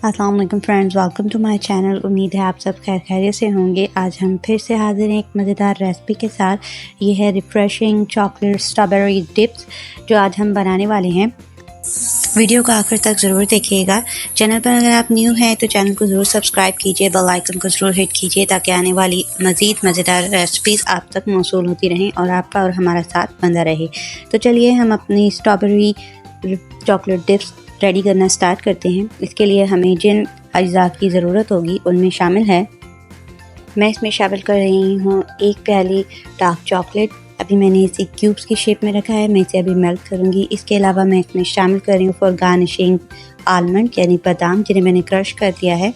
अस्सलाम वालेकुम friends, welcome to my channel. उम्मीद है आप सब खैरियत से होंगे। आज हम फिर से हाजिर हैं एक मज़ेदार रेसिपी के साथ। ये है रिफ़्रेशिंग चॉकलेट स्ट्रॉबेरी डिप्स जो आज हम बनाने वाले हैं। वीडियो को आखिर तक ज़रूर देखिएगा। चैनल पर अगर आप न्यू हैं तो चैनल को ज़रूर सब्सक्राइब कीजिए, बेल आइकन को ज़रूर हिट कीजिए ताकि आने वाली मज़ीद मज़ेदार रेसिपीज़ आप तक मौसूल होती रहें और आपका और हमारा साथ बंधा रहे। तो चलिए हम अपनी स्ट्रॉबेरी चॉकलेट डिप्स रेडी करना स्टार्ट करते हैं। इसके लिए हमें जिन अज्जा की ज़रूरत होगी उनमें शामिल है, मैं इसमें शामिल कर रही हूँ 1 प्याली डार्क चॉकलेट। अभी मैंने इसे क्यूब्स की शेप में रखा है, मैं इसे अभी मेल्ट करूँगी। इसके अलावा मैं इसमें शामिल कर रही हूँ फॉर गार्निशिंग आलमंड यानी बादाम, जिन्हें मैंने क्रश कर दिया है।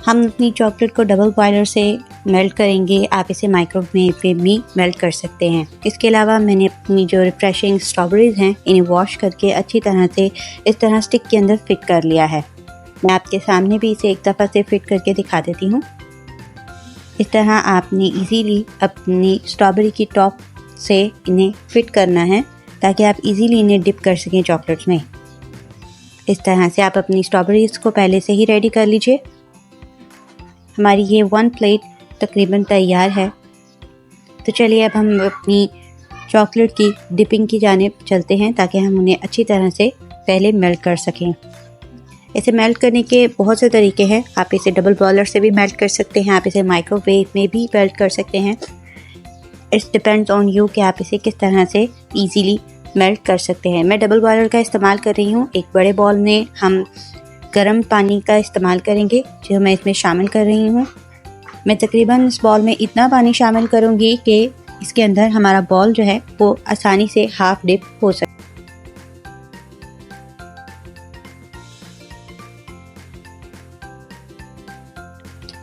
हम अपनी चॉकलेट को डबल बॉयलर से मेल्ट करेंगे, आप इसे माइक्रोवेव में भी मेल्ट कर सकते हैं। इसके अलावा मैंने अपनी जो रिफ्रेशिंग स्ट्रॉबेरीज हैं इन्हें वॉश करके अच्छी तरह से इस तरह स्टिक के अंदर फिट कर लिया है। मैं आपके सामने भी इसे एक दफ़ा से फिट करके दिखा देती हूँ। इस तरह आपने इजीली अपनी स्ट्रॉबेरी की टॉप से इन्हें फिट करना है ताकि आप इजीली इन्हें डिप कर सकें चॉकलेट्स में। इस तरह से आप अपनी स्ट्रॉबेरीज को पहले से ही रेडी कर लीजिए। हमारी ये 1 प्लेट तकरीबन तैयार है। तो चलिए अब हम अपनी चॉकलेट की डिपिंग की जानिब चलते हैं ताकि हम उन्हें अच्छी तरह से पहले मेल्ट कर सकें। इसे मेल्ट करने के बहुत से तरीके हैं। आप इसे डबल बॉयलर से भी मेल्ट कर सकते हैं, आप इसे माइक्रोवेव में भी मेल्ट कर सकते हैं। इट्स डिपेंड्स ऑन यू कि आप इसे किस तरह से ईजीली मेल्ट कर सकते हैं। मैं डबल बॉयलर का इस्तेमाल कर रही हूँ। एक बड़े बॉल में हम गर्म पानी का इस्तेमाल करेंगे जो मैं इसमें शामिल कर रही हूँ। मैं तकरीबन इस बॉल में इतना पानी शामिल करूँगी कि इसके अंदर हमारा बॉल जो है वो आसानी से हाफ डिप हो सके।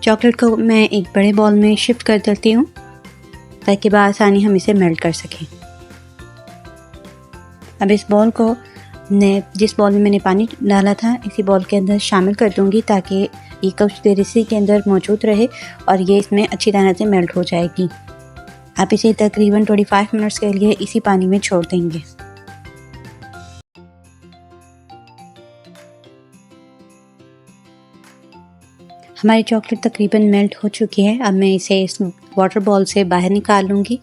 चॉकलेट को मैं एक बड़े बॉल में शिफ्ट कर देती हूँ ताकि बआसानी हम इसे मेल्ट कर सकें। अब इस बॉल को जिस बॉल में मैंने पानी डाला था इसी बॉल के अंदर शामिल कर दूंगी ताकि ये कुछ देर इसी के अंदर मौजूद रहे और ये इसमें अच्छी तरह से मेल्ट हो जाएगी। आप इसे तकरीबन 25 मिनट्स के लिए इसी पानी में छोड़ देंगे। हमारी चॉकलेट तकरीबन मेल्ट हो चुकी है। अब मैं इसे इस वाटर बॉल से बाहर निकाल लूँगी।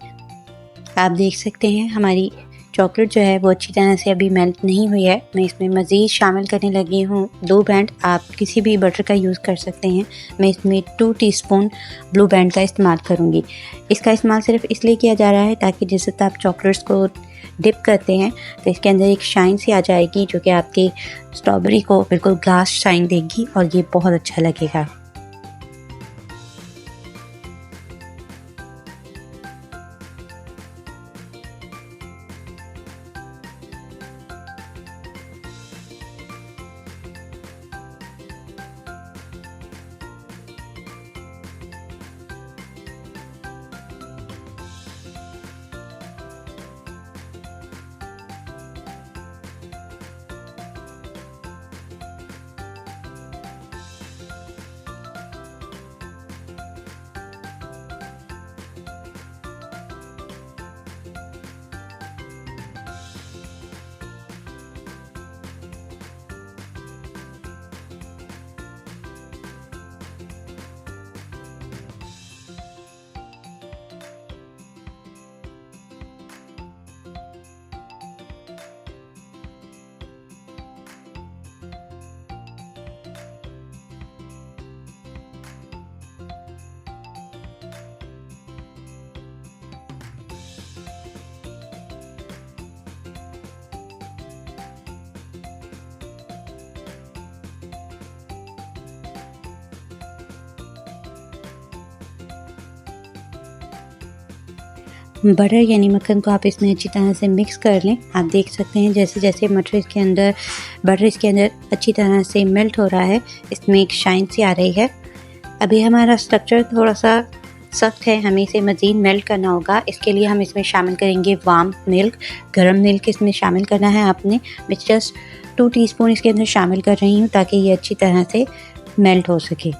आप देख सकते हैं हमारी चॉकलेट जो है वो अच्छी तरह से अभी मेल्ट नहीं हुई है। मैं इसमें मज़ीद शामिल करने लगी हूँ ब्लू बैंड। आप किसी भी बटर का यूज़ कर सकते हैं। मैं इसमें 2 टीस्पून ब्लू बैंड का इस्तेमाल करूँगी। इसका इस्तेमाल सिर्फ इसलिए किया जा रहा है ताकि जिस वक्त आप चॉकलेट्स को डिप करते हैं तो इसके अंदर एक शाइन सी आ जाएगी जो कि आपकी स्ट्रॉबेरी को बिल्कुल ग्लास शाइन देगी और ये बहुत अच्छा लगेगा। बटर यानी मक्खन को आप इसमें अच्छी तरह से मिक्स कर लें। आप देख सकते हैं जैसे जैसे बटर इसके अंदर अच्छी तरह से मेल्ट हो रहा है, इसमें एक शाइन सी आ रही है। अभी हमारा स्ट्रक्चर थोड़ा सा सख्त है, हमें इसे मज़ीद मेल्ट करना होगा। इसके लिए हम इसमें शामिल करेंगे वार्म मिल्क। गर्म मिल्क इसमें शामिल करना है आपने। मैं जस्ट 2 टीस्पून इसके अंदर शामिल कर रही हूँ ताकि ये अच्छी तरह से मेल्ट हो सके।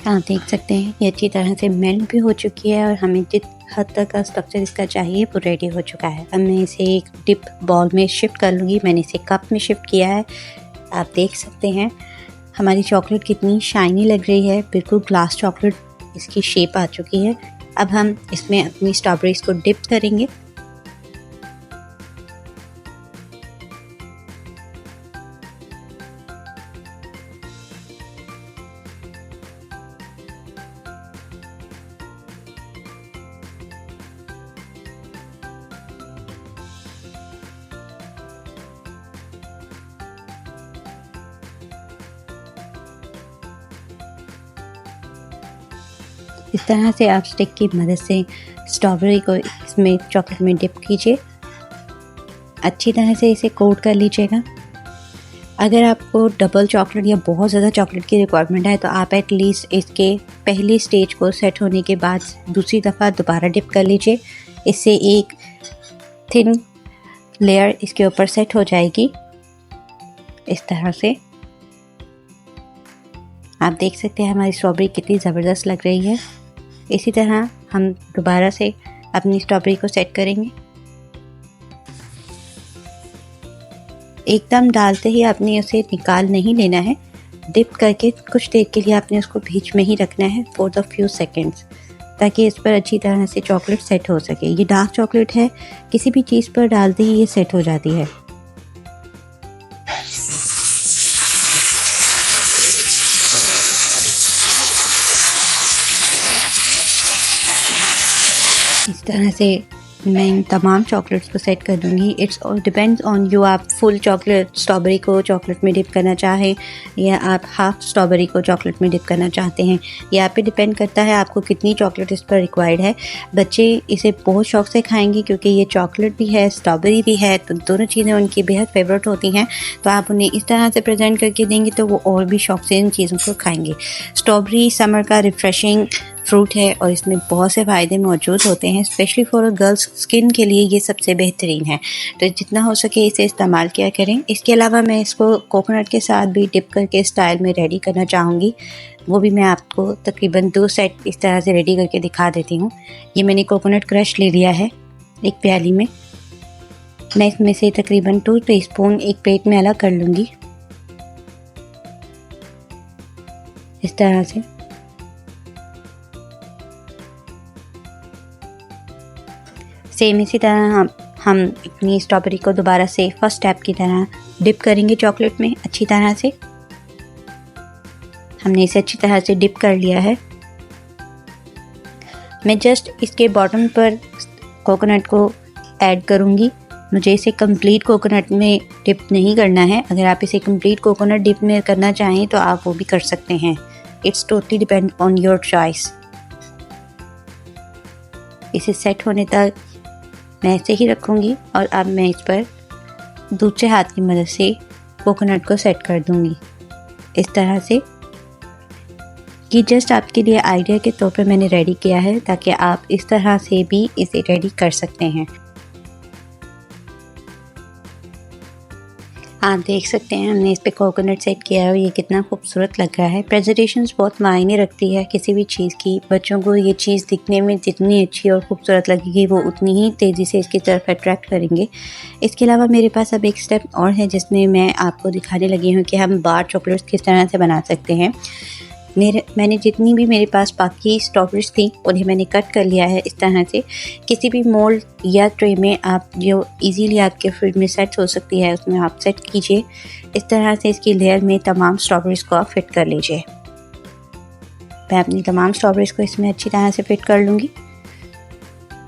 आप देख सकते हैं ये अच्छी तरह से मेल्ट भी हो चुकी है और हमें जिस हद तक का स्ट्रक्चर इसका चाहिए वो रेडी हो चुका है। अब मैं इसे एक डिप बॉल में शिफ्ट कर लूँगी। मैंने इसे कप में शिफ्ट किया है। आप देख सकते हैं हमारी चॉकलेट कितनी शाइनी लग रही है, बिल्कुल ग्लास चॉकलेट इसकी शेप आ चुकी है। अब हम इसमें अपनी स्ट्रॉबेरीज को डिप करेंगे। इस तरह से आप स्टिक की मदद से स्ट्रॉबेरी को इसमें चॉकलेट में डिप कीजिए। अच्छी तरह से इसे कोट कर लीजिएगा। अगर आपको डबल चॉकलेट या बहुत ज़्यादा चॉकलेट की रिक्वायरमेंट है तो आप एटलीस्ट इसके पहली स्टेज को सेट होने के बाद दूसरी दफ़ा दोबारा डिप कर लीजिए। इससे एक थिन लेयर इसके ऊपर सेट हो जाएगी। इस तरह से आप देख सकते हैं हमारी स्ट्रॉबेरी कितनी ज़बरदस्त लग रही है। इसी तरह हम दोबारा से अपनी स्ट्रॉबेरी को सेट करेंगे। एकदम डालते ही आपने उसे निकाल नहीं लेना है। डिप करके कुछ देर के लिए आपने उसको बीच में ही रखना है फॉर द फ्यू सेकेंड्स, ताकि इस पर अच्छी तरह से चॉकलेट सेट हो सके। ये डार्क चॉकलेट है, किसी भी चीज़ पर डालते ही ये सेट हो जाती है। इस तरह से मैं इन तमाम चॉकलेट्स को सेट कर दूँगी। It's all depends on you, आप फुल चॉकलेट स्ट्रॉबेरी को चॉकलेट में डिप करना चाहें या आप हाफ स्ट्रॉबेरी को चॉकलेट में डिप करना चाहते हैं। ये आप पे डिपेंड करता है आपको कितनी चॉकलेट इस पर रिक्वायर्ड है। बच्चे इसे बहुत शौक से खाएंगे क्योंकि ये चॉकलेट भी है, स्ट्रॉबेरी भी है, तो दोनों चीज़ें उनकी बेहद फेवरेट होती हैं। तो आप उन्हें इस तरह से प्रेजेंट करके देंगे तो वो और भी शौक से इन चीज़ों को खाएंगे। स्ट्रॉबेरी समर का रिफ़्रेशिंग फ्रूट है और इसमें बहुत से फ़ायदे मौजूद होते हैं। Specially for a girls skin के लिए ये सबसे बेहतरीन है, तो जितना हो सके इसे इस्तेमाल किया करें। इसके अलावा मैं इसको कोकोनट के साथ भी डिप करके स्टाइल में रेडी करना चाहूँगी। वो भी मैं आपको तकरीबन 2 सेट इस तरह से रेडी करके दिखा देती हूँ। ये मैंने कोकोनट क्रश ले लिया है एक प्याली में। मैं इसमें से तकरीबन 2 टीस्पून एक प्लेट में अलग कर लूँगी इस तरह से। सेम इसी तरह हम अपनी स्ट्रॉबेरी को दोबारा से फर्स्ट स्टेप की तरह डिप करेंगे चॉकलेट में अच्छी तरह से। हमने इसे अच्छी तरह से डिप कर लिया है। मैं जस्ट इसके बॉटम पर कोकोनट को ऐड करूँगी। मुझे इसे कंप्लीट कोकोनट में डिप नहीं करना है। अगर आप इसे कंप्लीट कोकोनट डिप में करना चाहें तो आप वो भी कर सकते हैं। It's totally depend on your choice. इसे सेट होने तक मैं ऐसे ही रखूँगी और अब मैं इस पर दूसरे हाथ की मदद से कोकोनट को सेट कर दूँगी इस तरह से। ये जस्ट आपके लिए आइडिया के तौर पर मैंने रेडी किया है ताकि आप इस तरह से भी इसे रेडी कर सकते हैं। आप देख सकते हैं हमने इस पे कोकोनट सेट किया है और ये कितना खूबसूरत लग रहा है। प्रेजेंटेशंस बहुत मायने रखती है किसी भी चीज़ की। बच्चों को ये चीज़ दिखने में जितनी अच्छी और खूबसूरत लगेगी वो उतनी ही तेज़ी से इसकी तरफ अट्रैक्ट करेंगे। इसके अलावा मेरे पास अब एक स्टेप और है जिसमें मैं आपको दिखाने लगी हूँ कि हम बार चॉकलेट्स किस तरह से बना सकते हैं। मैंने जितनी भी मेरे पास बाकी स्ट्रॉबेरीज थी उन्हें मैंने कट कर लिया है इस तरह से। किसी भी मोल्ड या ट्रे में आप जो इजीली आपके फ्रिज में सेट हो सकती है उसमें आप सेट कीजिए। इस तरह से इसकी लेयर में तमाम स्ट्रॉबेरीज को आप फिट कर लीजिए। मैं अपनी तमाम स्ट्रॉबेरीज को इसमें अच्छी तरह से फिट कर लूँगी।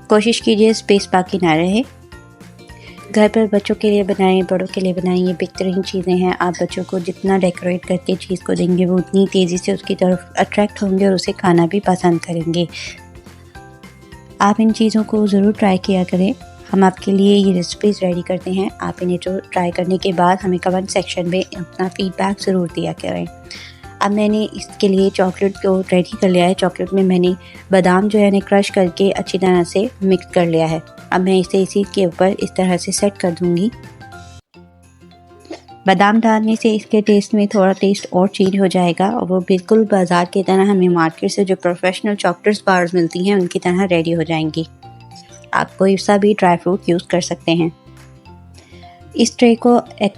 कोशिश कीजिए स्पेस बाकी ना रहे। घर पर बच्चों के लिए बनाएं, बड़ों के लिए बनाएं, ये बेहतरीन चीज़ें हैं। आप बच्चों को जितना डेकोरेट करके चीज़ को देंगे वो उतनी तेज़ी से उसकी तरफ अट्रैक्ट होंगे और उसे खाना भी पसंद करेंगे। आप इन चीज़ों को ज़रूर ट्राई किया करें। हम आपके लिए ये रेसिपीज़ रेडी करते हैं। आप इन्हें जो ट्राई करने के बाद हमें कमेंट सेक्शन में अपना फ़ीडबैक ज़रूर दिया करें। अब मैंने इसके लिए चॉकलेट को रेडी कर लिया है। चॉकलेट में मैंने बादाम जो है क्रश करके अच्छी तरह से मिक्स कर लिया है। अब मैं इसे इसी के ऊपर इस तरह से सेट कर दूंगी। बादाम डालने से इसके टेस्ट में थोड़ा टेस्ट और चेंज हो जाएगा और वो बिल्कुल बाज़ार की तरह हमें मार्केट से जो प्रोफेशनल चॉकलेट्स बार्स मिलती हैं उनकी तरह रेडी हो जाएंगी। आप कोई सा भी ड्राई फ्रूट यूज़ कर सकते हैं। इस ट्रे को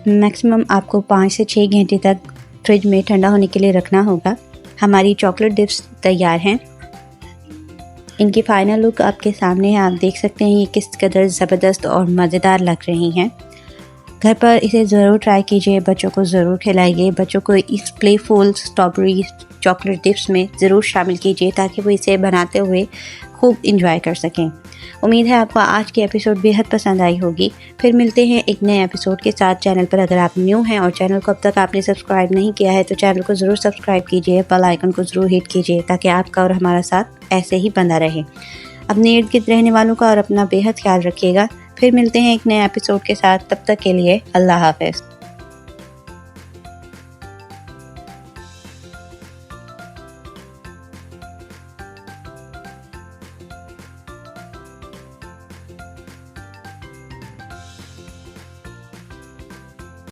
मैक्सिमम आपको 5 से 6 घंटे तक फ्रिज में ठंडा होने के लिए रखना होगा। हमारी चॉकलेट डिप्स तैयार हैं। इनकी फ़ाइनल लुक आपके सामने है। आप देख सकते हैं ये किस कदर ज़बरदस्त और मज़ेदार लग रही हैं। घर पर इसे ज़रूर ट्राई कीजिए, बच्चों को ज़रूर खिलाइए। बच्चों को इस प्लेफुल स्ट्रॉबेरी चॉकलेट डिप्स में ज़रूर शामिल कीजिए ताकि वो इसे बनाते हुए खूब इंजॉय कर सकें। उम्मीद है आपको आज की एपिसोड बेहद पसंद आई होगी। फिर मिलते हैं एक नए एपिसोड के साथ। चैनल पर अगर आप न्यू हैं और चैनल को अब तक आपने सब्सक्राइब नहीं किया है तो चैनल को ज़रूर सब्सक्राइब कीजिए, बेल आइकन को ज़रूर हिट कीजिए ताकि आपका और हमारा साथ ऐसे ही बना रहे। अपने इर्द गिर्द रहने वालों का और अपना बेहद ख्याल रखिएगा। फिर मिलते हैं एक नए एपिसोड के साथ। तब तक के लिए अल्लाह हाफ़िज़।